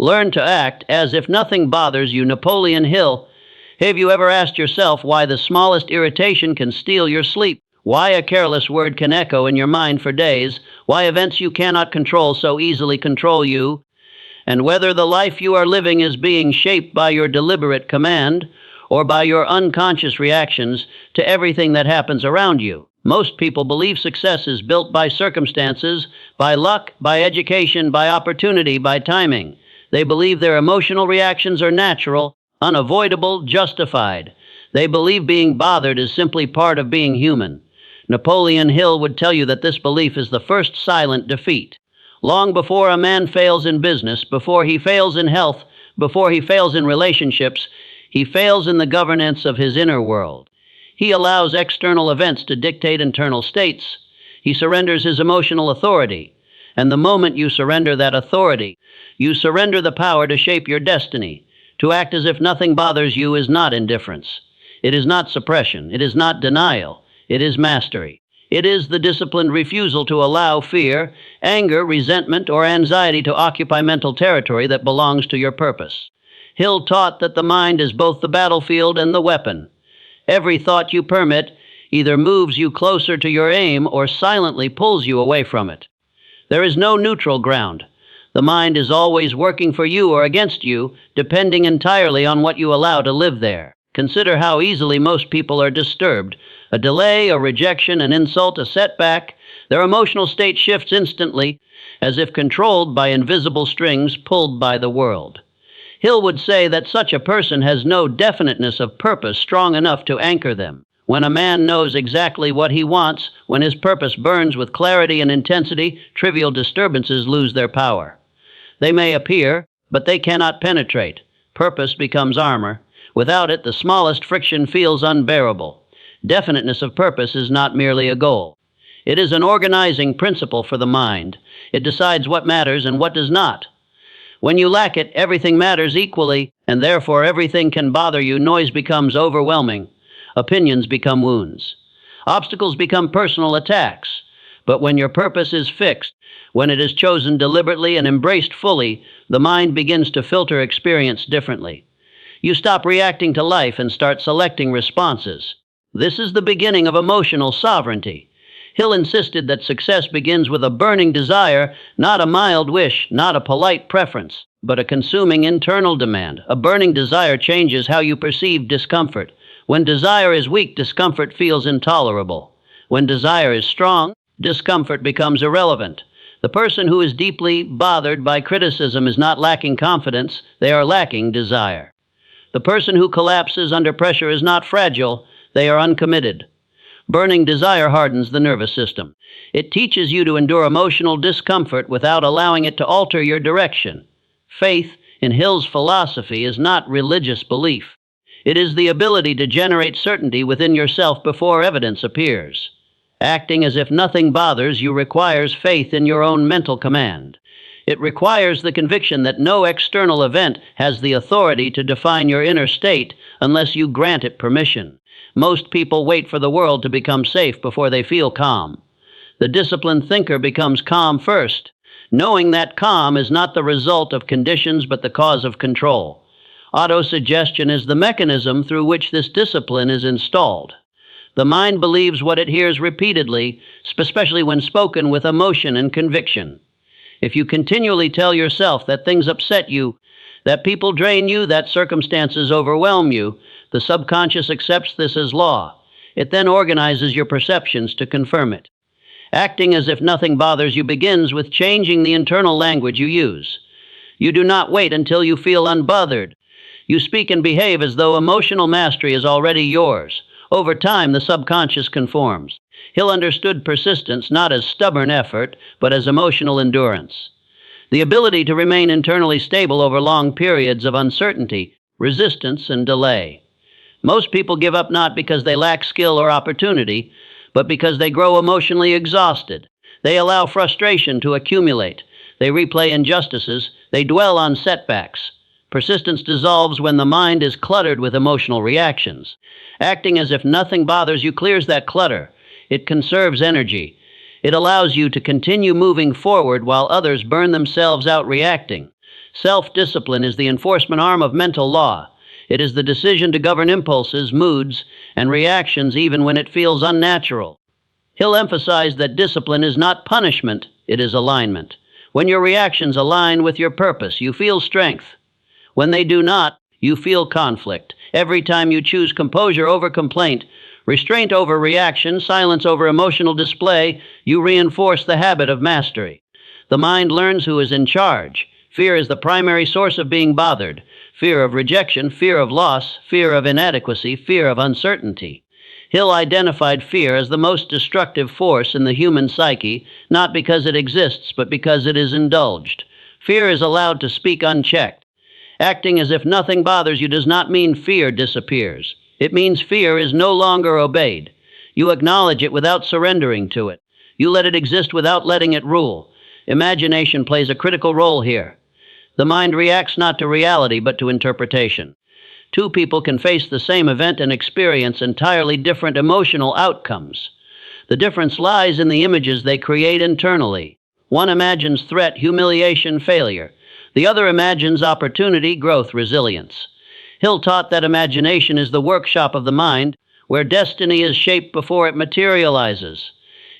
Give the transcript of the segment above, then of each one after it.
Learn to act as if nothing bothers you. Napoleon Hill. Have you ever asked yourself why the smallest irritation can steal your sleep? Why a careless word can echo in your mind for days? Why events you cannot control so easily control you? And whether the life you are living is being shaped by your deliberate command or by your unconscious reactions to everything that happens around you. Most people believe success is built by circumstances, by luck, by education, by opportunity, by timing. They believe their emotional reactions are natural, unavoidable, justified. They believe being bothered is simply part of being human. Napoleon Hill would tell you that this belief is the first silent defeat. Long before a man fails in business, before he fails in health, before he fails in relationships, he fails in the governance of his inner world. He allows external events to dictate internal states. He surrenders his emotional authority. And the moment you surrender that authority, you surrender the power to shape your destiny. To act as if nothing bothers you is not indifference. It is not suppression. It is not denial. It is mastery. It is the disciplined refusal to allow fear, anger, resentment, or anxiety to occupy mental territory that belongs to your purpose. Hill taught that the mind is both the battlefield and the weapon. Every thought you permit either moves you closer to your aim or silently pulls you away from it. There is no neutral ground. The mind is always working for you or against you, depending entirely on what you allow to live there. Consider how easily most people are disturbed. A delay, a rejection, an insult, a setback, their emotional state shifts instantly, as if controlled by invisible strings pulled by the world. Hill would say that such a person has no definiteness of purpose strong enough to anchor them. When a man knows exactly what he wants, when his purpose burns with clarity and intensity, trivial disturbances lose their power. They may appear, but they cannot penetrate. Purpose becomes armor. Without it, the smallest friction feels unbearable. Definiteness of purpose is not merely a goal. It is an organizing principle for the mind. It decides what matters and what does not. When you lack it, everything matters equally, and therefore everything can bother you. Noise becomes overwhelming. Opinions become wounds. Obstacles become personal attacks. But when your purpose is fixed, when it is chosen deliberately and embraced fully, the mind begins to filter experience differently. You stop reacting to life and start selecting responses. This is the beginning of emotional sovereignty. Hill insisted that success begins with a burning desire, not a mild wish, not a polite preference, but a consuming internal demand. A burning desire changes how you perceive discomfort. When desire is weak, discomfort feels intolerable. When desire is strong, discomfort becomes irrelevant. The person who is deeply bothered by criticism is not lacking confidence, they are lacking desire. The person who collapses under pressure is not fragile, they are uncommitted. Burning desire hardens the nervous system. It teaches you to endure emotional discomfort without allowing it to alter your direction. Faith, in Hill's philosophy, is not religious belief. It is the ability to generate certainty within yourself before evidence appears. Acting as if nothing bothers you requires faith in your own mental command. It requires the conviction that no external event has the authority to define your inner state unless you grant it permission. Most people wait for the world to become safe before they feel calm. The disciplined thinker becomes calm first, knowing that calm is not the result of conditions but the cause of control. Autosuggestion is the mechanism through which this discipline is installed. The mind believes what it hears repeatedly, especially when spoken with emotion and conviction. If you continually tell yourself that things upset you, that people drain you, that circumstances overwhelm you, the subconscious accepts this as law. It then organizes your perceptions to confirm it. Acting as if nothing bothers you begins with changing the internal language you use. You do not wait until you feel unbothered. You speak and behave as though emotional mastery is already yours. Over time, the subconscious conforms. Hill understood persistence not as stubborn effort, but as emotional endurance. The ability to remain internally stable over long periods of uncertainty, resistance, and delay. Most people give up not because they lack skill or opportunity, but because they grow emotionally exhausted. They allow frustration to accumulate. They replay injustices. They dwell on setbacks. Persistence dissolves when the mind is cluttered with emotional reactions. Acting as if nothing bothers you clears that clutter. It conserves energy. It allows you to continue moving forward while others burn themselves out reacting. Self-discipline is the enforcement arm of mental law. It is the decision to govern impulses, moods, and reactions even when it feels unnatural. Hill emphasized that discipline is not punishment, it is alignment. When your reactions align with your purpose, you feel strength. When they do not, you feel conflict. Every time you choose composure over complaint, restraint over reaction, silence over emotional display, you reinforce the habit of mastery. The mind learns who is in charge. Fear is the primary source of being bothered. Fear of rejection, fear of loss, fear of inadequacy, fear of uncertainty. Hill identified fear as the most destructive force in the human psyche, not because it exists, but because it is indulged. Fear is allowed to speak unchecked. Acting as if nothing bothers you does not mean fear disappears. It means fear is no longer obeyed. You acknowledge it without surrendering to it. You let it exist without letting it rule. Imagination plays a critical role here. The mind reacts not to reality, but to interpretation. Two people can face the same event and experience entirely different emotional outcomes. The difference lies in the images they create internally. One imagines threat, humiliation, failure. The other imagines opportunity, growth, resilience. Hill taught that imagination is the workshop of the mind, where destiny is shaped before it materializes.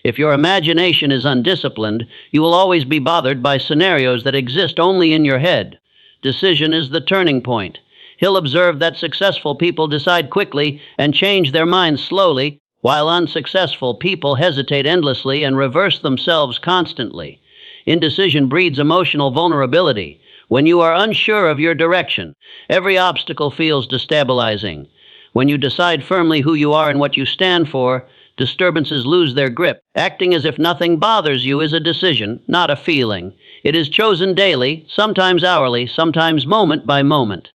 If your imagination is undisciplined, you will always be bothered by scenarios that exist only in your head. Decision is the turning point. Hill observed that successful people decide quickly and change their minds slowly, while unsuccessful people hesitate endlessly and reverse themselves constantly. Indecision breeds emotional vulnerability. When you are unsure of your direction, every obstacle feels destabilizing. When you decide firmly who you are and what you stand for, disturbances lose their grip. Acting as if nothing bothers you is a decision, not a feeling. It is chosen daily, sometimes hourly, sometimes moment by moment.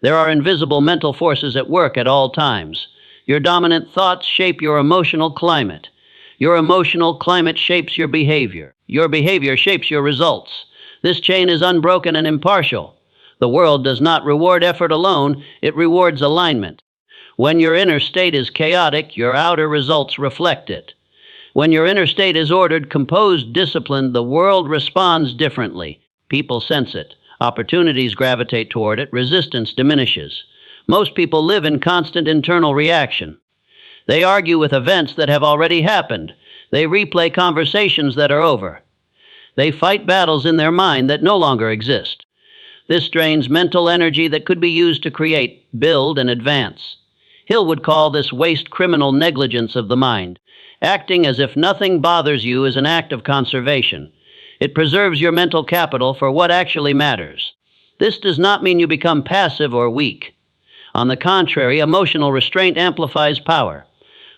There are invisible mental forces at work at all times. Your dominant thoughts shape your emotional climate. Your emotional climate shapes your behavior. Your behavior shapes your results. This chain is unbroken and impartial. The world does not reward effort alone, it rewards alignment. When your inner state is chaotic, your outer results reflect it. When your inner state is ordered, composed, disciplined, the world responds differently. People sense it. Opportunities gravitate toward it, resistance diminishes. Most people live in constant internal reaction. They argue with events that have already happened. They replay conversations that are over. They fight battles in their mind that no longer exist. This drains mental energy that could be used to create, build, and advance. Hill would call this waste criminal negligence of the mind. Acting as if nothing bothers you is an act of conservation. It preserves your mental capital for what actually matters. This does not mean you become passive or weak. On the contrary, emotional restraint amplifies power.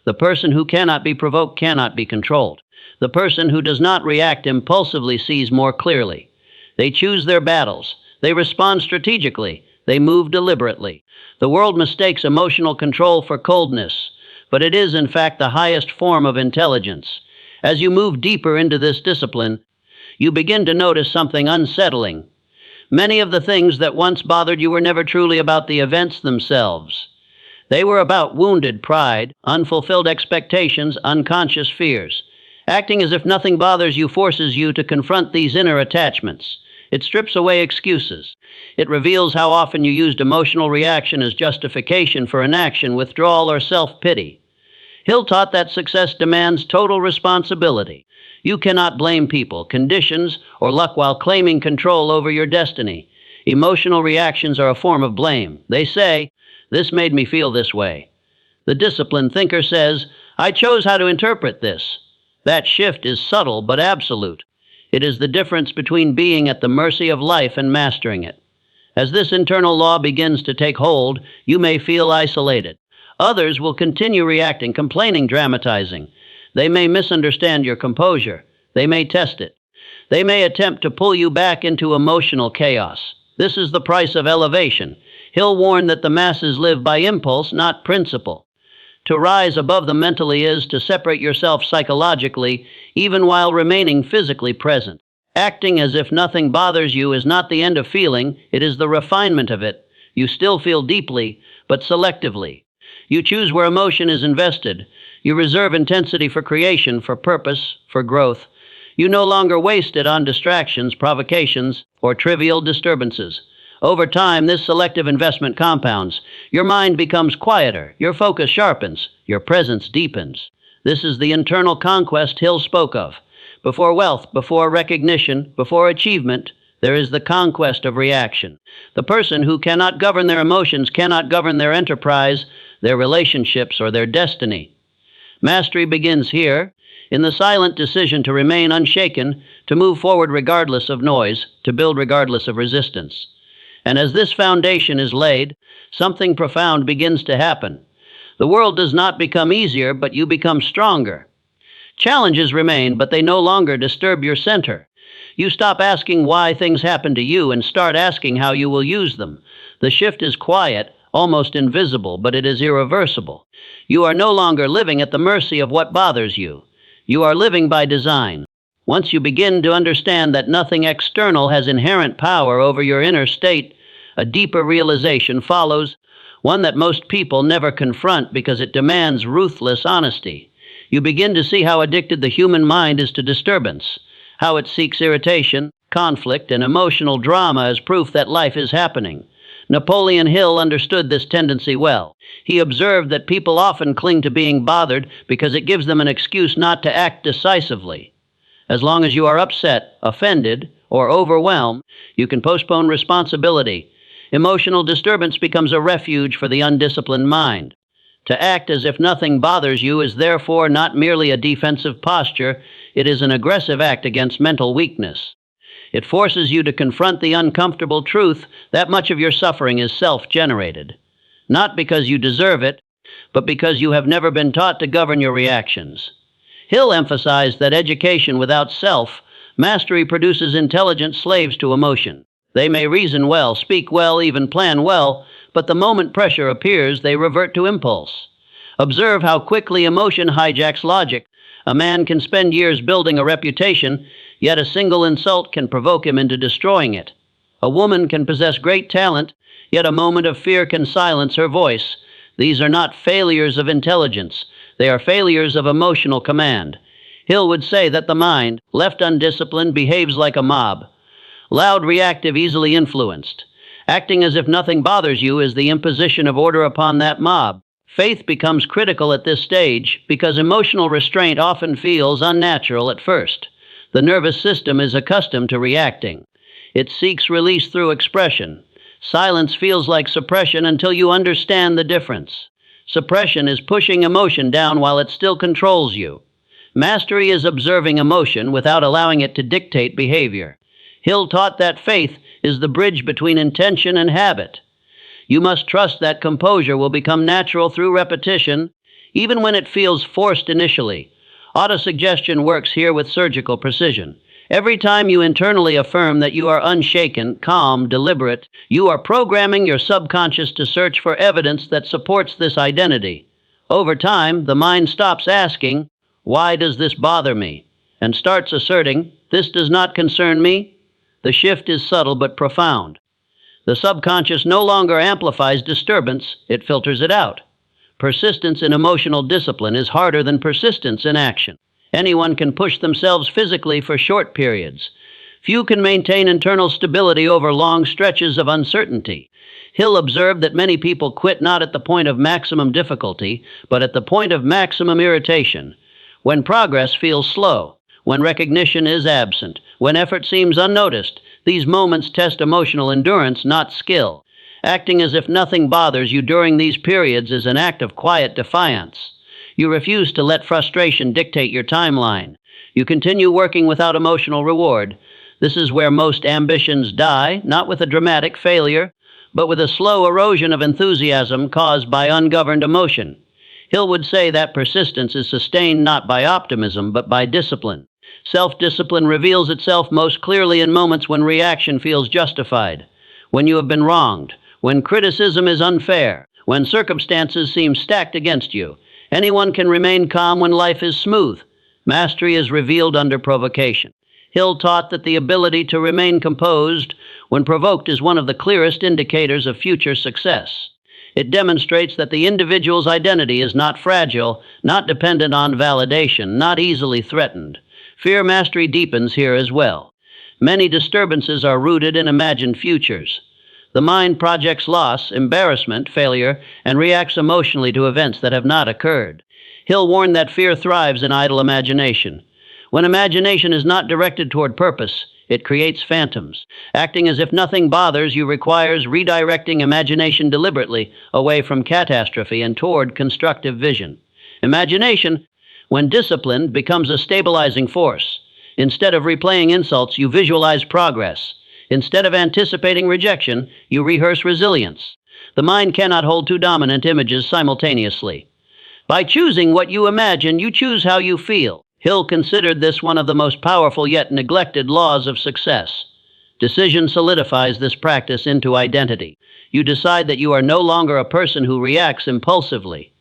The person who cannot be provoked cannot be controlled. The person who does not react impulsively sees more clearly. They choose their battles. They respond strategically. They move deliberately. The world mistakes emotional control for coldness, but it is in fact the highest form of intelligence. As you move deeper into this discipline, you begin to notice something unsettling. Many of the things that once bothered you were never truly about the events themselves. They were about wounded pride, unfulfilled expectations, unconscious fears. Acting as if nothing bothers you forces you to confront these inner attachments. It strips away excuses. It reveals how often you used emotional reaction as justification for inaction, withdrawal, or self-pity. Hill taught that success demands total responsibility. You cannot blame people, conditions, or luck while claiming control over your destiny. Emotional reactions are a form of blame. They say, "This made me feel this way." The disciplined thinker says, "I chose how to interpret this." That shift is subtle but absolute. It is the difference between being at the mercy of life and mastering it. As this internal law begins to take hold, you may feel isolated. Others will continue reacting, complaining, dramatizing. They may misunderstand your composure. They may test it. They may attempt to pull you back into emotional chaos. This is the price of elevation. Hill warned that the masses live by impulse, not principle. To rise above them mentally is to separate yourself psychologically, even while remaining physically present. Acting as if nothing bothers you is not the end of feeling, it is the refinement of it. You still feel deeply, but selectively. You choose where emotion is invested. You reserve intensity for creation, for purpose, for growth. You no longer waste it on distractions, provocations, or or trivial disturbances. Over time, this selective investment compounds. Your mind becomes quieter, your focus sharpens, your presence deepens. This is the internal conquest Hill spoke of. Before wealth, before recognition, before achievement, there is the conquest of reaction. The person who cannot govern their emotions cannot govern their enterprise, their relationships, or their destiny. Mastery begins here, in the silent decision to remain unshaken, to move forward regardless of noise, to build regardless of resistance. And as this foundation is laid, something profound begins to happen. The world does not become easier, but you become stronger. Challenges remain, but they no longer disturb your center. You stop asking why things happen to you and start asking how you will use them. The shift is quiet, almost invisible, but it is irreversible. You are no longer living at the mercy of what bothers you. You are living by design. Once you begin to understand that nothing external has inherent power over your inner state, a deeper realization follows, one that most people never confront because it demands ruthless honesty. You begin to see how addicted the human mind is to disturbance, how it seeks irritation, conflict, and emotional drama as proof that life is happening. Napoleon Hill understood this tendency well. He observed that people often cling to being bothered because it gives them an excuse not to act decisively. As long as you are upset, offended, or overwhelmed, you can postpone responsibility. Emotional disturbance becomes a refuge for the undisciplined mind. To act as if nothing bothers you is therefore not merely a defensive posture, it is an aggressive act against mental weakness. It forces you to confront the uncomfortable truth that much of your suffering is self-generated. Not because you deserve it, but because you have never been taught to govern your reactions. Hill emphasized that education without self-mastery produces intelligent slaves to emotion. They may reason well, speak well, even plan well, but the moment pressure appears, they revert to impulse. Observe how quickly emotion hijacks logic. A man can spend years building a reputation, yet a single insult can provoke him into destroying it. A woman can possess great talent, yet a moment of fear can silence her voice. These are not failures of intelligence. They are failures of emotional command. Hill would say that the mind, left undisciplined, behaves like a mob. Loud, reactive, easily influenced. Acting as if nothing bothers you is the imposition of order upon that mob. Faith becomes critical at this stage because emotional restraint often feels unnatural at first. The nervous system is accustomed to reacting. It seeks release through expression. Silence feels like suppression until you understand the difference. Suppression is pushing emotion down while it still controls you. Mastery is observing emotion without allowing it to dictate behavior. Hill taught that faith is the bridge between intention and habit. You must trust that composure will become natural through repetition, even when it feels forced initially. Autosuggestion works here with surgical precision. Every time you internally affirm that you are unshaken, calm, deliberate, you are programming your subconscious to search for evidence that supports this identity. Over time, the mind stops asking, "Why does this bother me?" and starts asserting, "This does not concern me." The shift is subtle but profound. The subconscious no longer amplifies disturbance, it filters it out. Persistence in emotional discipline is harder than persistence in action. Anyone can push themselves physically for short periods. Few can maintain internal stability over long stretches of uncertainty. Hill observed that many people quit not at the point of maximum difficulty, but at the point of maximum irritation, when progress feels slow, when recognition is absent, when effort seems unnoticed. These moments test emotional endurance, not skill. Acting as if nothing bothers you during these periods is an act of quiet defiance. You refuse to let frustration dictate your timeline. You continue working without emotional reward. This is where most ambitions die, not with a dramatic failure, but with a slow erosion of enthusiasm caused by ungoverned emotion. Hill would say that persistence is sustained not by optimism, but by discipline. Self-discipline reveals itself most clearly in moments when reaction feels justified, when you have been wronged, when criticism is unfair, when circumstances seem stacked against you. Anyone can remain calm when life is smooth. Mastery is revealed under provocation. Hill taught that the ability to remain composed when provoked is one of the clearest indicators of future success. It demonstrates that the individual's identity is not fragile, not dependent on validation, not easily threatened. Fear mastery deepens here as well. Many disturbances are rooted in imagined futures. The mind projects loss, embarrassment, failure, and reacts emotionally to events that have not occurred. Hill warned that fear thrives in idle imagination. When imagination is not directed toward purpose, it creates phantoms. Acting as if nothing bothers you requires redirecting imagination deliberately away from catastrophe and toward constructive vision. Imagination, when disciplined, becomes a stabilizing force. Instead of replaying insults, you visualize progress. Instead of anticipating rejection, you rehearse resilience. The mind cannot hold two dominant images simultaneously. By choosing what you imagine, you choose how you feel. Hill considered this one of the most powerful yet neglected laws of success. Decision solidifies this practice into identity. You decide that you are no longer a person who reacts impulsively.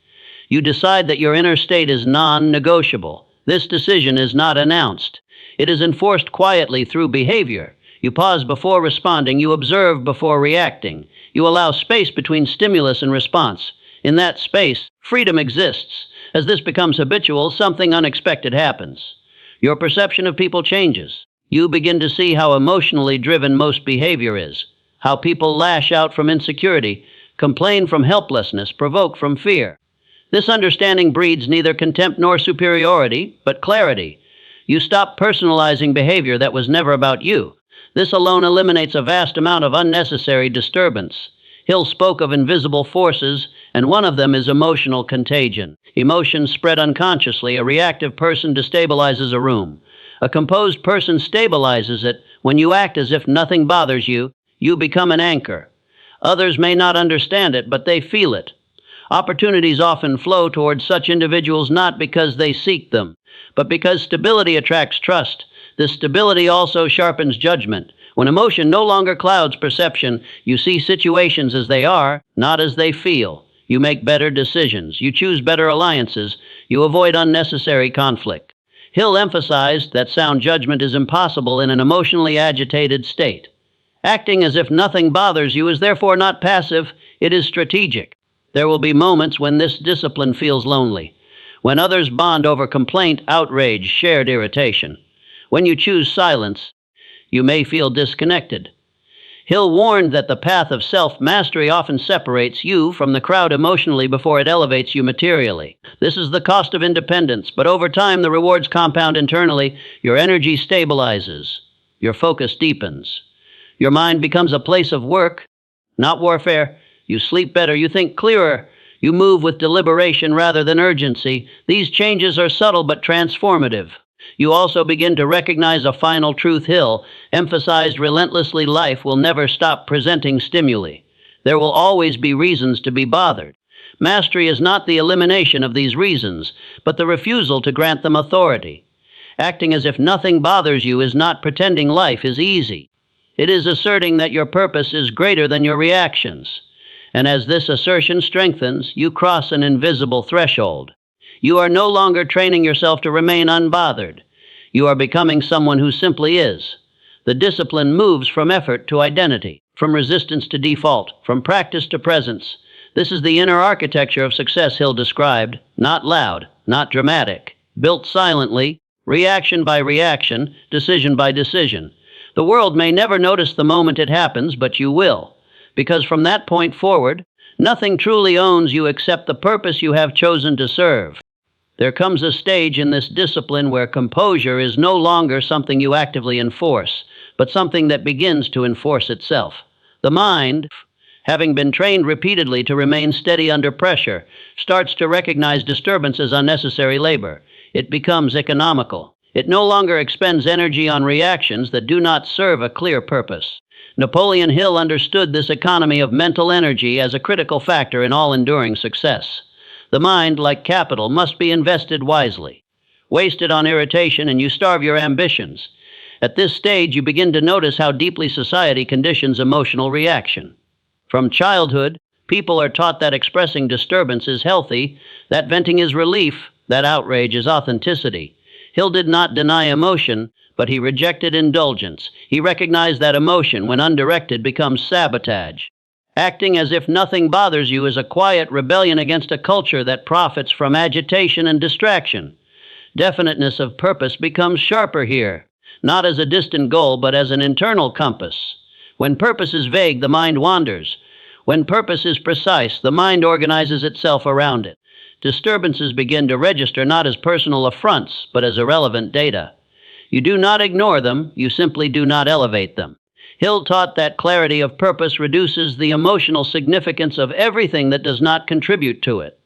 You decide that your inner state is non-negotiable. This decision is not announced. It is enforced quietly through behavior. You pause before responding. You observe before reacting. You allow space between stimulus and response. In that space, freedom exists. As this becomes habitual, something unexpected happens. Your perception of people changes. You begin to see how emotionally driven most behavior is, how people lash out from insecurity, complain from helplessness, provoke from fear. This understanding breeds neither contempt nor superiority, but clarity. You stop personalizing behavior that was never about you. This alone eliminates a vast amount of unnecessary disturbance. Hill spoke of invisible forces, and one of them is emotional contagion. Emotions spread unconsciously. A reactive person destabilizes a room. A composed person stabilizes it. When you act as if nothing bothers you, you become an anchor. Others may not understand it, but they feel it. Opportunities often flow towards such individuals not because they seek them, but because stability attracts trust. This stability also sharpens judgment. When emotion no longer clouds perception, you see situations as they are, not as they feel. You make better decisions. You choose better alliances. You avoid unnecessary conflict. Hill emphasized that sound judgment is impossible in an emotionally agitated state. Acting as if nothing bothers you is therefore not passive, it is strategic. There will be moments when this discipline feels lonely, when others bond over complaint, outrage, shared irritation. When you choose silence, you may feel disconnected. Hill warned that the path of self-mastery often separates you from the crowd emotionally before it elevates you materially. This is the cost of independence, but over time the rewards compound internally. Your energy stabilizes. Your focus deepens. Your mind becomes a place of work, not warfare. You sleep better. You think clearer. You move with deliberation rather than urgency. These changes are subtle but transformative. You also begin to recognize a final truth. Hill emphasized relentlessly: life will never stop presenting stimuli. There will always be reasons to be bothered. Mastery is not the elimination of these reasons, but the refusal to grant them authority. Acting as if nothing bothers you is not pretending life is easy. It is asserting that your purpose is greater than your reactions. And as this assertion strengthens, you cross an invisible threshold. You are no longer training yourself to remain unbothered. You are becoming someone who simply is. The discipline moves from effort to identity, from resistance to default, from practice to presence. This is the inner architecture of success Hill described, not loud, not dramatic, built silently, reaction by reaction, decision by decision. The world may never notice the moment it happens, but you will. Because from that point forward, nothing truly owns you except the purpose you have chosen to serve. There comes a stage in this discipline where composure is no longer something you actively enforce, but something that begins to enforce itself. The mind, having been trained repeatedly to remain steady under pressure, starts to recognize disturbance as unnecessary labor. It becomes economical. It no longer expends energy on reactions that do not serve a clear purpose. Napoleon Hill understood this economy of mental energy as a critical factor in all enduring success. The mind, like capital, must be invested wisely. Waste it on irritation and you starve your ambitions. At this stage, you begin to notice how deeply society conditions emotional reaction. From childhood, people are taught that expressing disturbance is healthy, that venting is relief, that outrage is authenticity. Hill did not deny emotion, but he rejected indulgence. He recognized that emotion, when undirected, becomes sabotage. Acting as if nothing bothers you is a quiet rebellion against a culture that profits from agitation and distraction. Definiteness of purpose becomes sharper here. not as a distant goal, but as an internal compass. When purpose is vague, the mind wanders. When purpose is precise, the mind organizes itself around it. Disturbances begin to register not as personal affronts, but as irrelevant data. You do not ignore them, you simply do not elevate them. Hill taught that clarity of purpose reduces the emotional significance of everything that does not contribute to it.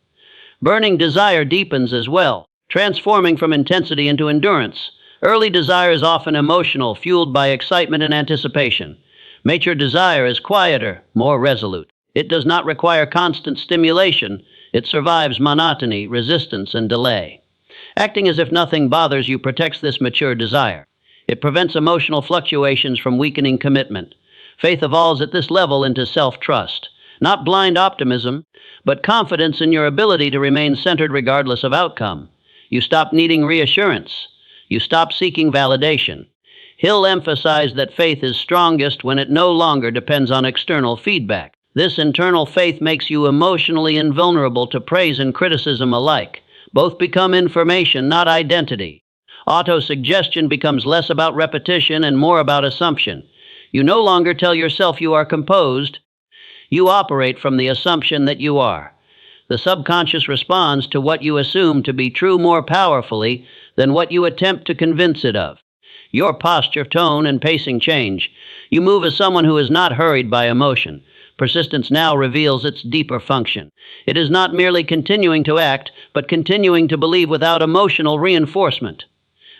Burning desire deepens as well, transforming from intensity into endurance. Early desire is often emotional, fueled by excitement and anticipation. Mature desire is quieter, more resolute. It does not require constant stimulation. It survives monotony, resistance, and delay. Acting as if nothing bothers you protects this mature desire. It prevents emotional fluctuations from weakening commitment. Faith evolves at this level into self-trust. Not blind optimism, but confidence in your ability to remain centered regardless of outcome. You stop needing reassurance. You stop seeking validation. Hill emphasized that faith is strongest when it no longer depends on external feedback. This internal faith makes you emotionally invulnerable to praise and criticism alike. Both become information, not identity. Autosuggestion becomes less about repetition and more about assumption. You no longer tell yourself you are composed. You operate from the assumption that you are. The subconscious responds to what you assume to be true more powerfully than what you attempt to convince it of. Your posture, tone, and pacing change. You move as someone who is not hurried by emotion. Persistence now reveals its deeper function. It is not merely continuing to act, but continuing to believe without emotional reinforcement.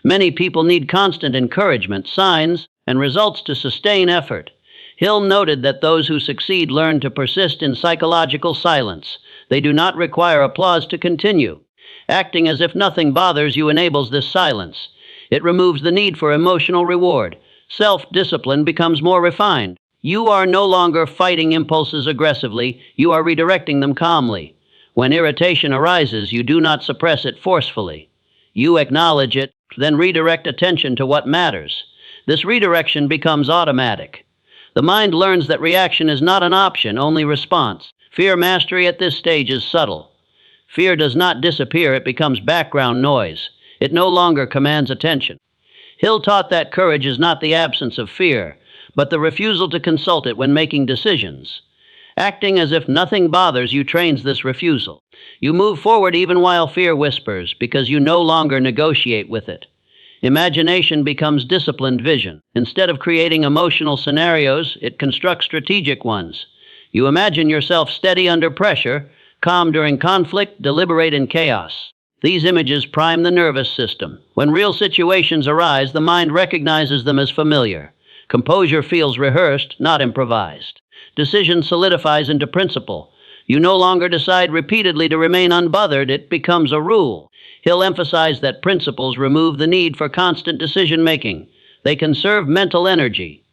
Many people need constant encouragement, signs, and results to sustain effort. Hill noted that those who succeed learn to persist in psychological silence. They do not require applause to continue. Acting as if nothing bothers you enables this silence. It removes the need for emotional reward. Self-discipline becomes more refined. You are no longer fighting impulses aggressively, you are redirecting them calmly. When irritation arises, you do not suppress it forcefully. You acknowledge it, then redirect attention to what matters. This redirection becomes automatic. The mind learns that reaction is not an option, only response. Fear mastery at this stage is subtle. Fear does not disappear, it becomes background noise. It no longer commands attention. Hill taught that courage is not the absence of fear, but the refusal to consult it when making decisions. Acting as if nothing bothers you trains this refusal. You move forward even while fear whispers, because you no longer negotiate with it. Imagination becomes disciplined vision. Instead of creating emotional scenarios, it constructs strategic ones. You imagine yourself steady under pressure, calm during conflict, deliberate in chaos. These images prime the nervous system. When real situations arise, the mind recognizes them as familiar. Composure feels rehearsed, not improvised. Decision solidifies into principle. You no longer decide repeatedly to remain unbothered, it becomes a rule. Hill emphasized that principles remove the need for constant decision-making. They conserve mental energy.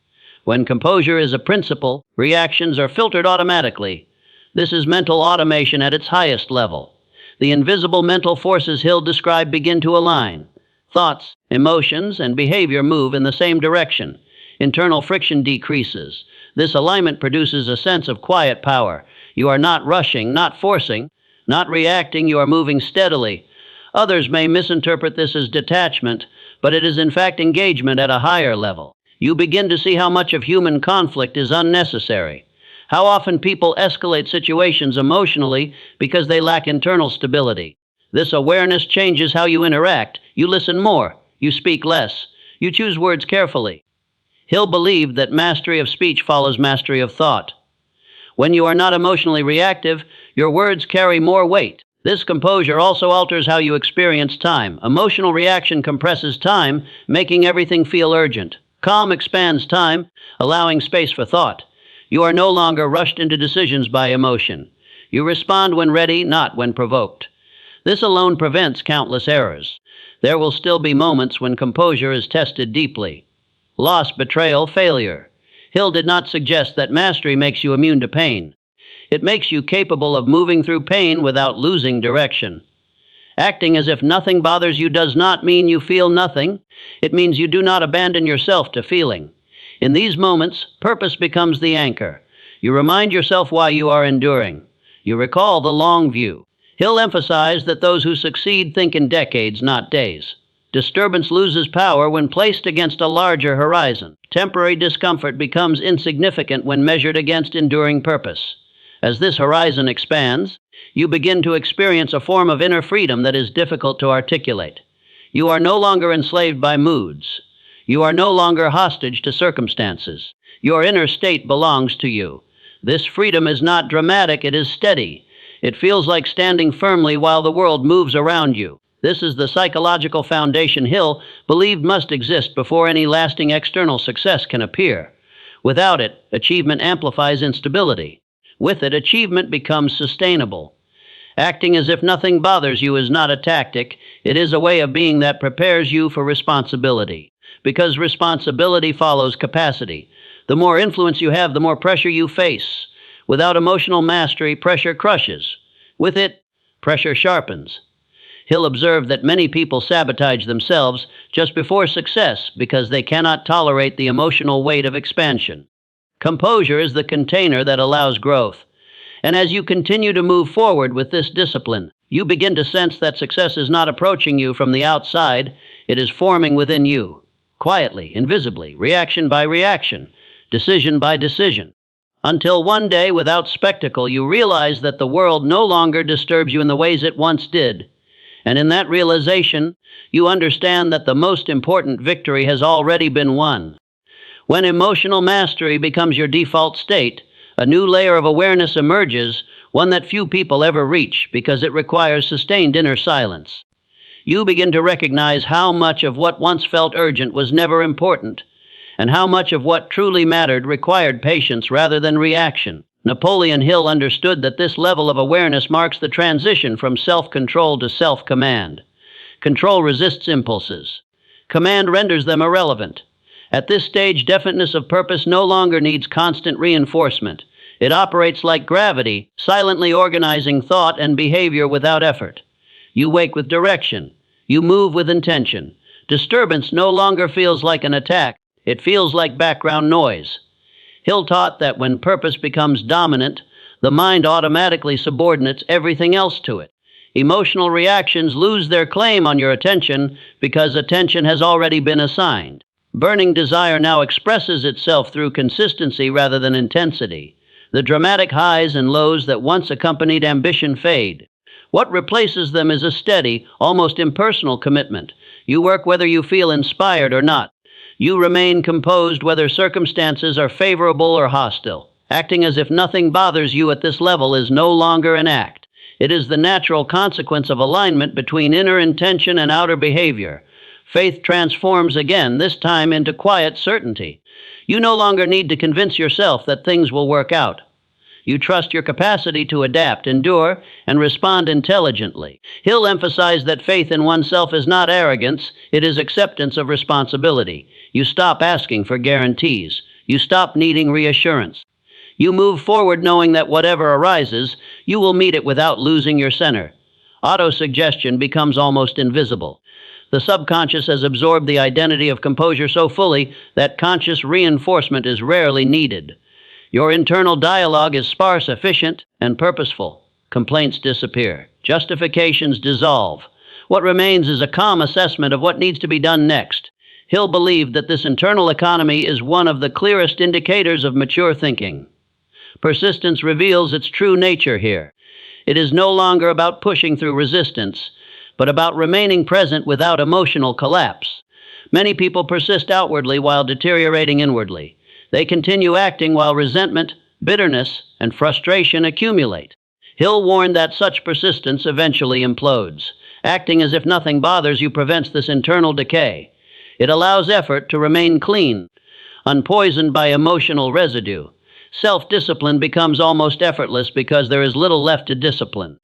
When composure is a principle, reactions are filtered automatically. This is mental automation at its highest level. The invisible mental forces Hill described begin to align. Thoughts, emotions, and behavior move in the same direction. Internal friction decreases. This alignment produces a sense of quiet power. You are not rushing, not forcing, not reacting, you are moving steadily. Others may misinterpret this as detachment, but it is in fact engagement at a higher level. You begin to see how much of human conflict is unnecessary. How often people escalate situations emotionally because they lack internal stability. This awareness changes how you interact. You listen more. You speak less. You choose words carefully. Hill believed that mastery of speech follows mastery of thought. When you are not emotionally reactive, your words carry more weight. This composure also alters how you experience time. Emotional reaction compresses time, making everything feel urgent. Calm expands time, allowing space for thought. You are no longer rushed into decisions by emotion. You respond when ready, not when provoked. This alone prevents countless errors. There will still be moments when composure is tested deeply. Loss, betrayal, failure. Hill did not suggest that mastery makes you immune to pain. It makes you capable of moving through pain without losing direction. Acting as if nothing bothers you does not mean you feel nothing. It means you do not abandon yourself to feeling. In these moments, purpose becomes the anchor. You remind yourself why you are enduring. You recall the long view. Hill emphasized that those who succeed think in decades, not days. Disturbance loses power when placed against a larger horizon. Temporary discomfort becomes insignificant when measured against enduring purpose. As this horizon expands, you begin to experience a form of inner freedom that is difficult to articulate. You are no longer enslaved by moods. You are no longer hostage to circumstances. Your inner state belongs to you. This freedom is not dramatic, it is steady. It feels like standing firmly while the world moves around you. This is the psychological foundation Hill believed must exist before any lasting external success can appear. Without it, achievement amplifies instability. With it, achievement becomes sustainable. Acting as if nothing bothers you is not a tactic, it is a way of being that prepares you for responsibility. Because responsibility follows capacity. The more influence you have, the more pressure you face. Without emotional mastery, pressure crushes. With it, pressure sharpens. Hill observed that many people sabotage themselves just before success because they cannot tolerate the emotional weight of expansion. Composure is the container that allows growth. And as you continue to move forward with this discipline, you begin to sense that success is not approaching you from the outside, it is forming within you. Quietly, invisibly, reaction by reaction, decision by decision. Until one day, without spectacle, you realize that the world no longer disturbs you in the ways it once did. And in that realization, you understand that the most important victory has already been won. When emotional mastery becomes your default state, a new layer of awareness emerges, one that few people ever reach because it requires sustained inner silence. You begin to recognize how much of what once felt urgent was never important, and how much of what truly mattered required patience rather than reaction. Napoleon Hill understood that this level of awareness marks the transition from self-control to self-command. Control resists impulses. Command renders them irrelevant. At this stage, definiteness of purpose no longer needs constant reinforcement. It operates like gravity, silently organizing thought and behavior without effort. You wake with direction. You move with intention. Disturbance no longer feels like an attack. It feels like background noise. Hill taught that when purpose becomes dominant, the mind automatically subordinates everything else to it. Emotional reactions lose their claim on your attention because attention has already been assigned. Burning desire now expresses itself through consistency rather than intensity. The dramatic highs and lows that once accompanied ambition fade. What replaces them is a steady, almost impersonal commitment. You work whether you feel inspired or not. You remain composed whether circumstances are favorable or hostile. Acting as if nothing bothers you at this level is no longer an act. It is the natural consequence of alignment between inner intention and outer behavior. Faith transforms again, this time into quiet certainty. You no longer need to convince yourself that things will work out. You trust your capacity to adapt, endure, and respond intelligently. Hill emphasized that faith in oneself is not arrogance, it is acceptance of responsibility. You stop asking for guarantees. You stop needing reassurance. You move forward knowing that whatever arises, you will meet it without losing your center. Autosuggestion becomes almost invisible. The subconscious has absorbed the identity of composure so fully that conscious reinforcement is rarely needed. Your internal dialogue is sparse, efficient, and purposeful. Complaints disappear. Justifications dissolve. What remains is a calm assessment of what needs to be done next. Hill believed that this internal economy is one of the clearest indicators of mature thinking. Persistence reveals its true nature here. It is no longer about pushing through resistance, but about remaining present without emotional collapse. Many people persist outwardly while deteriorating inwardly. They continue acting while resentment, bitterness, and frustration accumulate. Hill warned that such persistence eventually implodes. Acting as if nothing bothers you prevents this internal decay. It allows effort to remain clean, unpoisoned by emotional residue. Self-discipline becomes almost effortless because there is little left to discipline.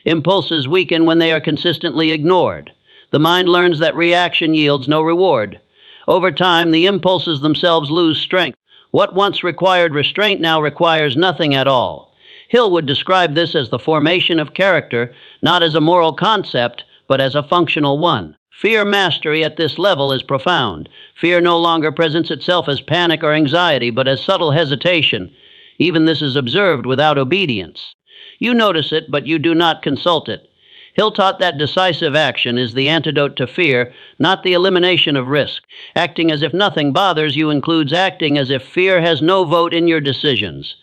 Impulses weaken when they are consistently ignored. The mind learns that reaction yields no reward. Over time, the impulses themselves lose strength. What once required restraint now requires nothing at all. Hill would describe this as the formation of character, not as a moral concept, but as a functional one. Fear mastery at this level is profound. Fear no longer presents itself as panic or anxiety, but as subtle hesitation. Even this is observed without obedience. You notice it, but you do not consult it. Hill taught that decisive action is the antidote to fear, not the elimination of risk. Acting as if nothing bothers you includes acting as if fear has no vote in your decisions.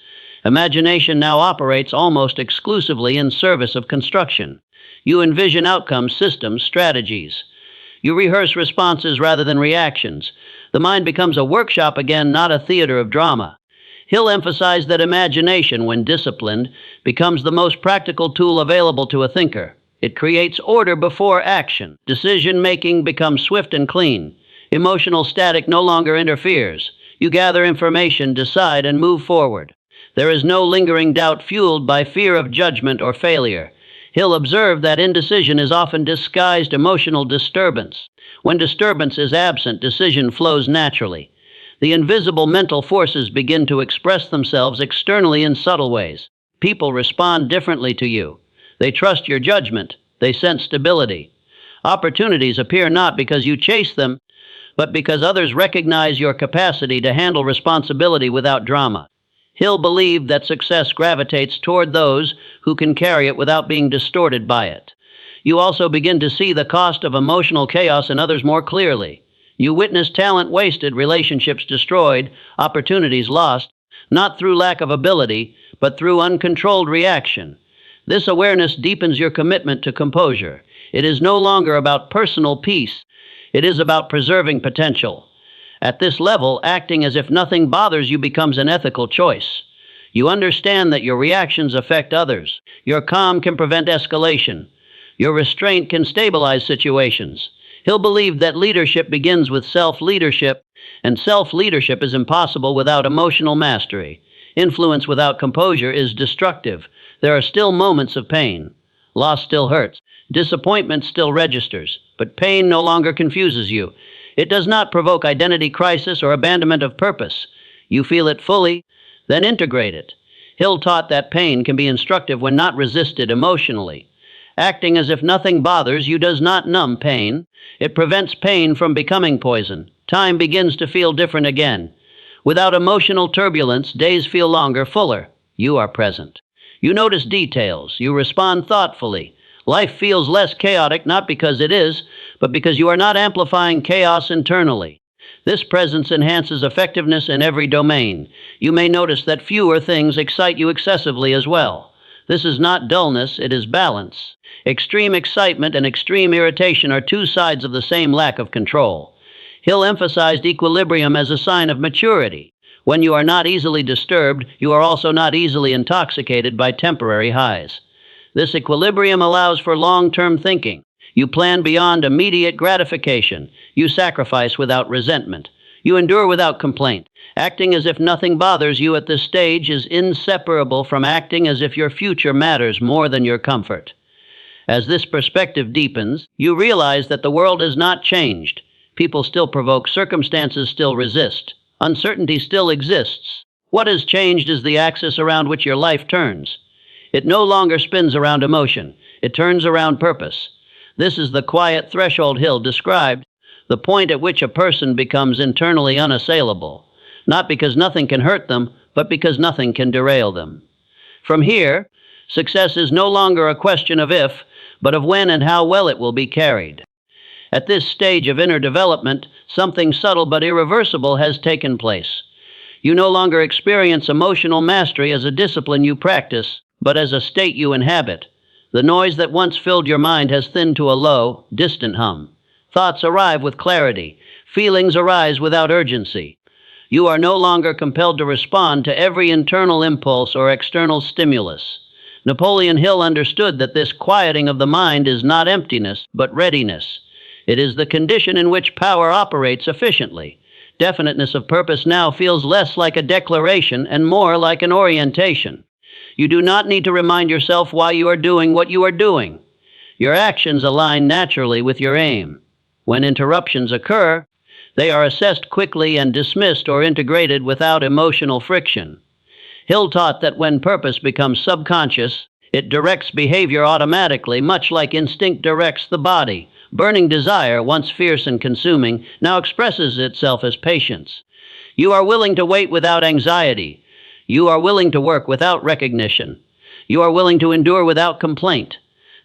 Imagination now operates almost exclusively in service of construction. You envision outcomes, systems, strategies. You rehearse responses rather than reactions. The mind becomes a workshop again, not a theater of drama. Hill emphasized that imagination, when disciplined, becomes the most practical tool available to a thinker. It creates order before action. Decision-making becomes swift and clean. Emotional static no longer interferes. You gather information, decide, and move forward. There is no lingering doubt fueled by fear of judgment or failure. Hill observed that indecision is often disguised emotional disturbance. When disturbance is absent, decision flows naturally. The invisible mental forces begin to express themselves externally in subtle ways. People respond differently to you. They trust your judgment. They sense stability. Opportunities appear not because you chase them, but because others recognize your capacity to handle responsibility without drama. Hill believed that success gravitates toward those who can carry it without being distorted by it. You also begin to see the cost of emotional chaos in others more clearly. You witness talent wasted, relationships destroyed, opportunities lost, not through lack of ability, but through uncontrolled reaction. This awareness deepens your commitment to composure. It is no longer about personal peace. It is about preserving potential. At this level, acting as if nothing bothers you becomes an ethical choice. You understand that your reactions affect others. Your calm can prevent escalation. Your restraint can stabilize situations. Hill believed that leadership begins with self-leadership, and self-leadership is impossible without emotional mastery. Influence without composure is destructive. There are still moments of pain. Loss still hurts. Disappointment still registers. But pain no longer confuses you. It does not provoke identity crisis or abandonment of purpose. You feel it fully, then integrate it. Hill taught that pain can be instructive when not resisted emotionally. Acting as if nothing bothers you does not numb pain. It prevents pain from becoming poison. Time begins to feel different again. Without emotional turbulence, days feel longer, fuller. You are present. You notice details. You respond thoughtfully. Life feels less chaotic, not because it is, but because you are not amplifying chaos internally. This presence enhances effectiveness in every domain. You may notice that fewer things excite you excessively as well. This is not dullness, it is balance. Extreme excitement and extreme irritation are two sides of the same lack of control. Hill emphasized equilibrium as a sign of maturity. When you are not easily disturbed, you are also not easily intoxicated by temporary highs. This equilibrium allows for long-term thinking. You plan beyond immediate gratification. You sacrifice without resentment. You endure without complaint. Acting as if nothing bothers you at this stage is inseparable from acting as if your future matters more than your comfort. As this perspective deepens, you realize that the world has not changed. People still provoke, circumstances still resist. Uncertainty still exists. What has changed is the axis around which your life turns. It no longer spins around emotion. It turns around purpose. This is the quiet threshold Hill described, the point at which a person becomes internally unassailable, not because nothing can hurt them, but because nothing can derail them. From here, success is no longer a question of if, but of when and how well it will be carried. At this stage of inner development, something subtle but irreversible has taken place. You no longer experience emotional mastery as a discipline you practice, but as a state you inhabit. The noise that once filled your mind has thinned to a low, distant hum. Thoughts arrive with clarity. Feelings arise without urgency. You are no longer compelled to respond to every internal impulse or external stimulus. Napoleon Hill understood that this quieting of the mind is not emptiness, but readiness. It is the condition in which power operates efficiently. Definiteness of purpose now feels less like a declaration and more like an orientation. You do not need to remind yourself why you are doing what you are doing. Your actions align naturally with your aim. When interruptions occur, they are assessed quickly and dismissed or integrated without emotional friction. Hill taught that when purpose becomes subconscious, it directs behavior automatically, much like instinct directs the body. Burning desire, once fierce and consuming, now expresses itself as patience. You are willing to wait without anxiety. You are willing to work without recognition. You are willing to endure without complaint.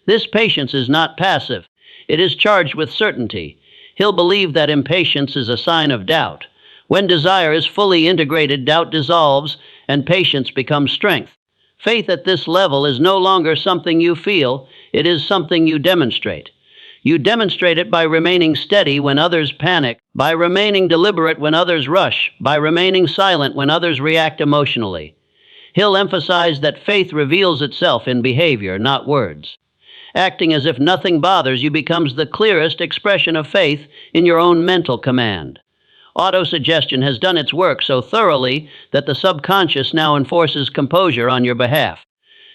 This patience is not passive. It is charged with certainty. Hill believed that impatience is a sign of doubt. When desire is fully integrated, doubt dissolves and patience becomes strength. Faith at this level is no longer something you feel, it is something you demonstrate. You demonstrate it by remaining steady when others panic, by remaining deliberate when others rush, by remaining silent when others react emotionally. Hill emphasized that faith reveals itself in behavior, not words. Acting as if nothing bothers you becomes the clearest expression of faith in your own mental command. Autosuggestion has done its work so thoroughly that the subconscious now enforces composure on your behalf.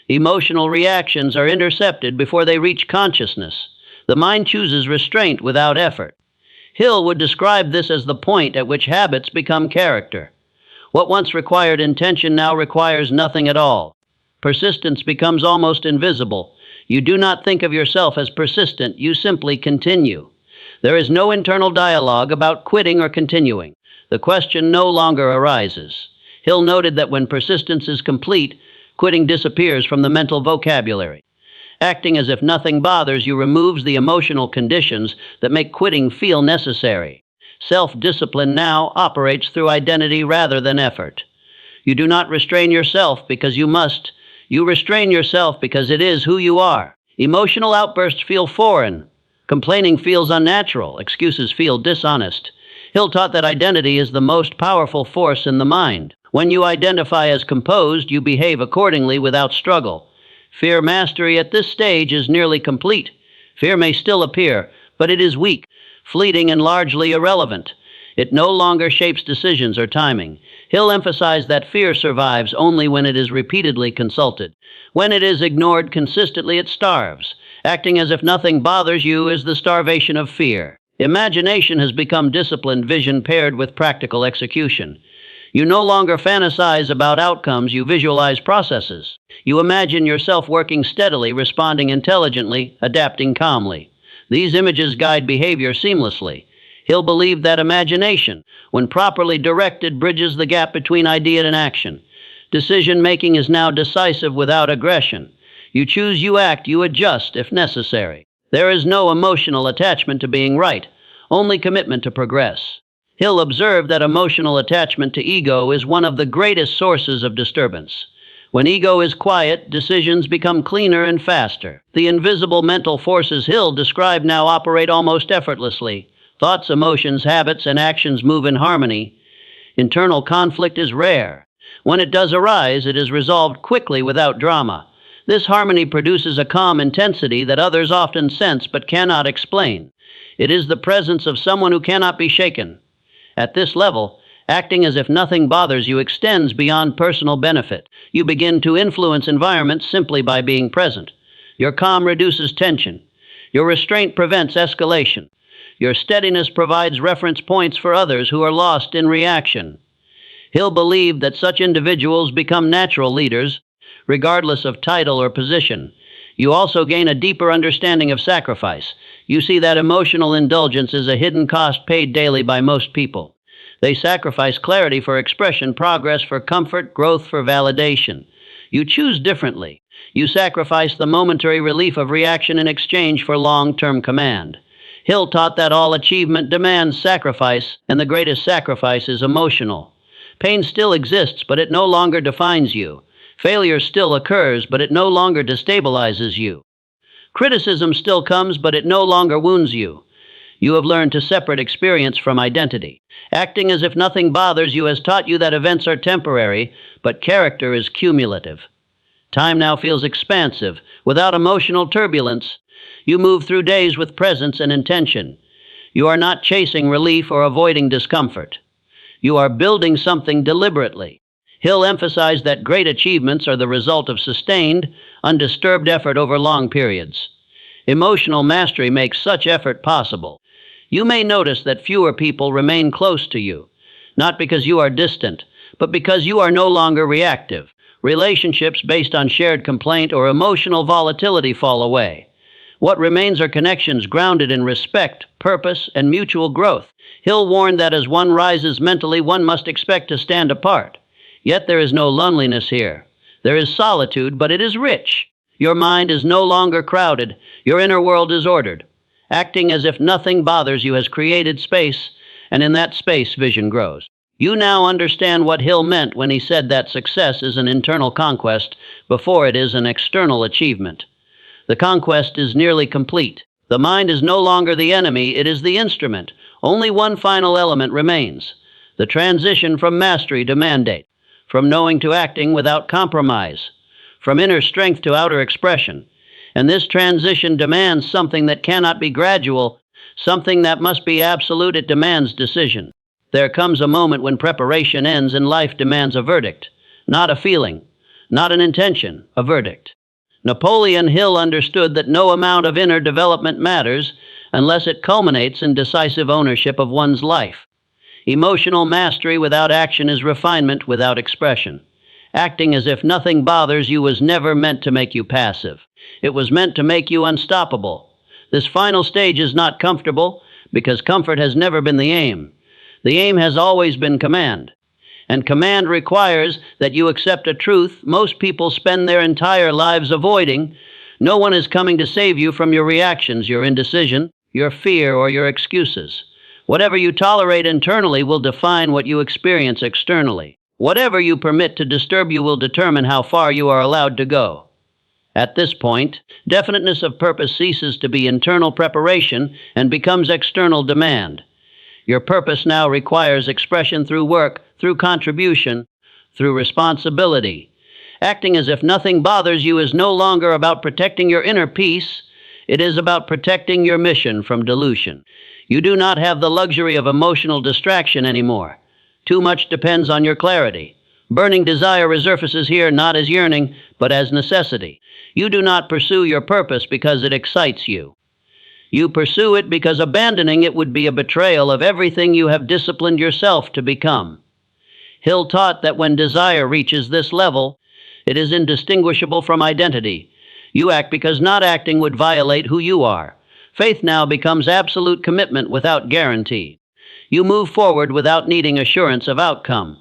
Emotional reactions are intercepted before they reach consciousness. The mind chooses restraint without effort. Hill would describe this as the point at which habits become character. What once required intention now requires nothing at all. Persistence becomes almost invisible. You do not think of yourself as persistent, you simply continue. There is no internal dialogue about quitting or continuing. The question no longer arises. Hill noted that when persistence is complete, quitting disappears from the mental vocabulary. Acting as if nothing bothers you removes the emotional conditions that make quitting feel necessary. Self-discipline now operates through identity rather than effort. You do not restrain yourself because you must. You restrain yourself because it is who you are. Emotional outbursts feel foreign. Complaining feels unnatural. Excuses feel dishonest. Hill taught that identity is the most powerful force in the mind. When you identify as composed, you behave accordingly without struggle. Fear mastery at this stage is nearly complete. Fear may still appear, but it is weak, fleeting, and largely irrelevant. It no longer shapes decisions or timing. Hill emphasized that fear survives only when it is repeatedly consulted. When it is ignored consistently, it starves. Acting as if nothing bothers you is the starvation of fear. Imagination has become disciplined vision paired with practical execution. You no longer fantasize about outcomes, you visualize processes. You imagine yourself working steadily, responding intelligently, adapting calmly. These images guide behavior seamlessly. Hill believed that imagination, when properly directed, bridges the gap between idea and action. Decision-making is now decisive without aggression. You choose, you act, you adjust if necessary. There is no emotional attachment to being right, only commitment to progress. Hill observed that emotional attachment to ego is one of the greatest sources of disturbance. When ego is quiet, decisions become cleaner and faster. The invisible mental forces Hill described now operate almost effortlessly. Thoughts, emotions, habits, and actions move in harmony. Internal conflict is rare. When it does arise, it is resolved quickly without drama. This harmony produces a calm intensity that others often sense but cannot explain. It is the presence of someone who cannot be shaken. At this level, acting as if nothing bothers you extends beyond personal benefit. You begin to influence environments simply by being present. Your calm reduces tension. Your restraint prevents escalation. Your steadiness provides reference points for others who are lost in reaction. Hill believed that such individuals become natural leaders, regardless of title or position. You also gain a deeper understanding of sacrifice. You see that emotional indulgence is a hidden cost paid daily by most people. They sacrifice clarity for expression, progress for comfort, growth for validation. You choose differently. You sacrifice the momentary relief of reaction in exchange for long-term command. Hill taught that all achievement demands sacrifice, and the greatest sacrifice is emotional. Pain still exists, but it no longer defines you. Failure still occurs, but it no longer destabilizes you. Criticism still comes, but it no longer wounds you. You have learned to separate experience from identity. Acting as if nothing bothers you has taught you that events are temporary, but character is cumulative. Time now feels expansive, without emotional turbulence. You move through days with presence and intention. You are not chasing relief or avoiding discomfort. You are building something deliberately. Hill emphasized that great achievements are the result of sustained, undisturbed effort over long periods. Emotional mastery makes such effort possible. You may notice that fewer people remain close to you, not because you are distant, but because you are no longer reactive. Relationships based on shared complaint or emotional volatility fall away. What remains are connections grounded in respect, purpose, and mutual growth. Hill warned that as one rises mentally, one must expect to stand apart. Yet there is no loneliness here. There is solitude, but it is rich. Your mind is no longer crowded. Your inner world is ordered. Acting as if nothing bothers you has created space, and in that space vision grows. You now understand what Hill meant when he said that success is an internal conquest before it is an external achievement. The conquest is nearly complete. The mind is no longer the enemy, it is the instrument. Only one final element remains: the transition from mastery to mandate, from knowing to acting without compromise, from inner strength to outer expression. And this transition demands something that cannot be gradual, something that must be absolute. It demands decision. There comes a moment when preparation ends and life demands a verdict, not a feeling, not an intention, a verdict. Napoleon Hill understood that no amount of inner development matters unless it culminates in decisive ownership of one's life. Emotional mastery without action is refinement without expression. Acting as if nothing bothers you was never meant to make you passive. It was meant to make you unstoppable. This final stage is not comfortable because comfort has never been the aim. The aim has always been command. And command requires that you accept a truth most people spend their entire lives avoiding. No one is coming to save you from your reactions, your indecision, your fear, or your excuses. Whatever you tolerate internally will define what you experience externally. Whatever you permit to disturb you will determine how far you are allowed to go. At this point, definiteness of purpose ceases to be internal preparation and becomes external demand. Your purpose now requires expression through work, through contribution, through responsibility. Acting as if nothing bothers you is no longer about protecting your inner peace. It is about protecting your mission from dilution. You do not have the luxury of emotional distraction anymore. Too much depends on your clarity. Burning desire resurfaces here not as yearning, but as necessity. You do not pursue your purpose because it excites you. You pursue it because abandoning it would be a betrayal of everything you have disciplined yourself to become. Hill taught that when desire reaches this level, it is indistinguishable from identity. You act because not acting would violate who you are. Faith now becomes absolute commitment without guarantee. You move forward without needing assurance of outcome.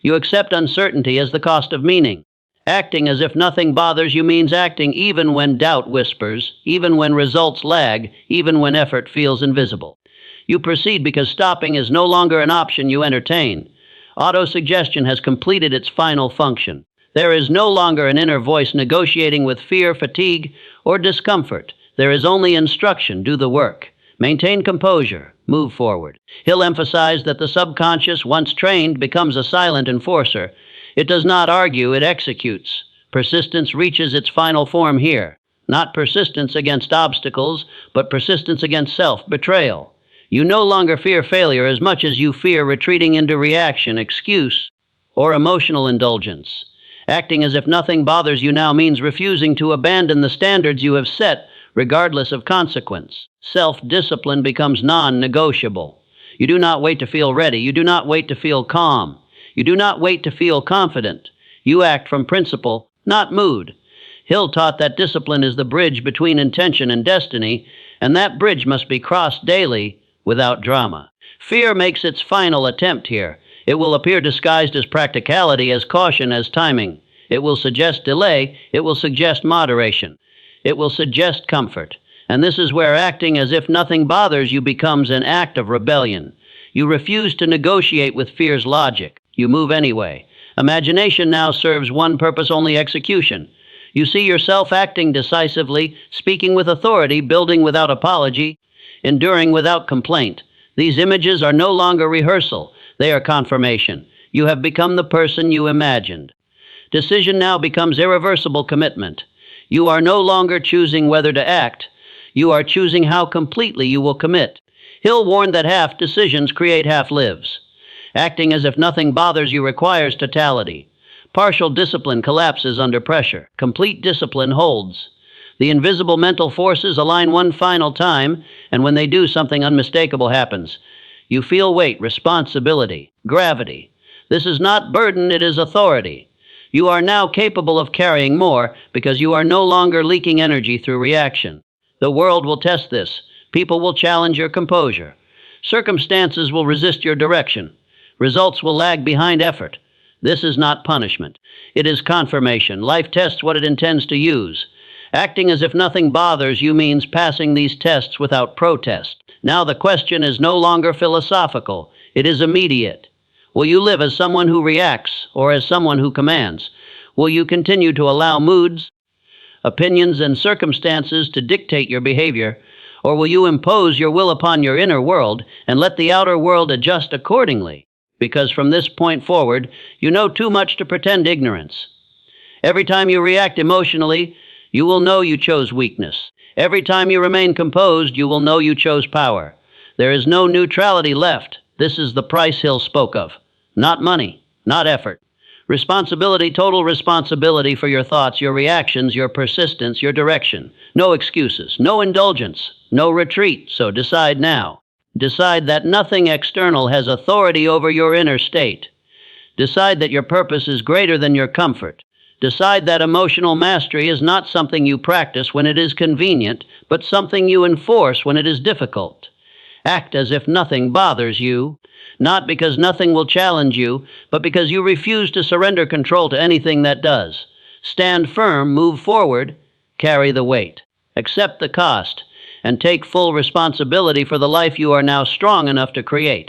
You accept uncertainty as the cost of meaning. Acting as if nothing bothers you means acting even when doubt whispers, even when results lag, even when effort feels invisible. You proceed because stopping is no longer an option you entertain. Autosuggestion has completed its final function. There is no longer an inner voice negotiating with fear, fatigue, or discomfort. There is only instruction: do the work. Maintain composure. Move forward. Hill emphasized that the subconscious, once trained, becomes a silent enforcer. It does not argue, it executes. Persistence reaches its final form here. Not persistence against obstacles, but persistence against self-betrayal. You no longer fear failure as much as you fear retreating into reaction, excuse, or emotional indulgence. Acting as if nothing bothers you now means refusing to abandon the standards you have set, regardless of consequence. Self-discipline becomes non-negotiable. You do not wait to feel ready. You do not wait to feel calm. You do not wait to feel confident. You act from principle, not mood. Hill taught that discipline is the bridge between intention and destiny, and that bridge must be crossed daily without drama. Fear makes its final attempt here. It will appear disguised as practicality, as caution, as timing. It will suggest delay. It will suggest moderation. It will suggest comfort. And this is where acting as if nothing bothers you becomes an act of rebellion. You refuse to negotiate with fear's logic. You move anyway. Imagination now serves one purpose only: execution. You see yourself acting decisively, speaking with authority, building without apology, enduring without complaint. These images are no longer rehearsal. They are confirmation. You have become the person you imagined. Decision now becomes irreversible commitment. You are no longer choosing whether to act. You are choosing how completely you will commit. Hill warned that half decisions create half lives. Acting as if nothing bothers you requires totality. Partial discipline collapses under pressure. Complete discipline holds. The invisible mental forces align one final time, and when they do, something unmistakable happens. You feel weight, responsibility, gravity. This is not burden, it is authority. You are now capable of carrying more because you are no longer leaking energy through reaction. The world will test this. People will challenge your composure. Circumstances will resist your direction. Results will lag behind effort. This is not punishment. It is confirmation. Life tests what it intends to use. Acting as if nothing bothers you means passing these tests without protest. Now the question is no longer philosophical, it is immediate. Will you live as someone who reacts or as someone who commands? Will you continue to allow moods, opinions, and circumstances to dictate your behavior? Or will you impose your will upon your inner world and let the outer world adjust accordingly? Because from this point forward, you know too much to pretend ignorance. Every time you react emotionally, you will know you chose weakness. Every time you remain composed, you will know you chose power. There is no neutrality left. This is the price Hill spoke of. Not money, not effort. Responsibility, total responsibility for your thoughts, your reactions, your persistence, your direction. No excuses, no indulgence, no retreat, so decide now. Decide that nothing external has authority over your inner state. Decide that your purpose is greater than your comfort. Decide that emotional mastery is not something you practice when it is convenient, but something you enforce when it is difficult. Act as if nothing bothers you, not because nothing will challenge you, but because you refuse to surrender control to anything that does. Stand firm, move forward, carry the weight. Accept the cost, and take full responsibility for the life you are now strong enough to create.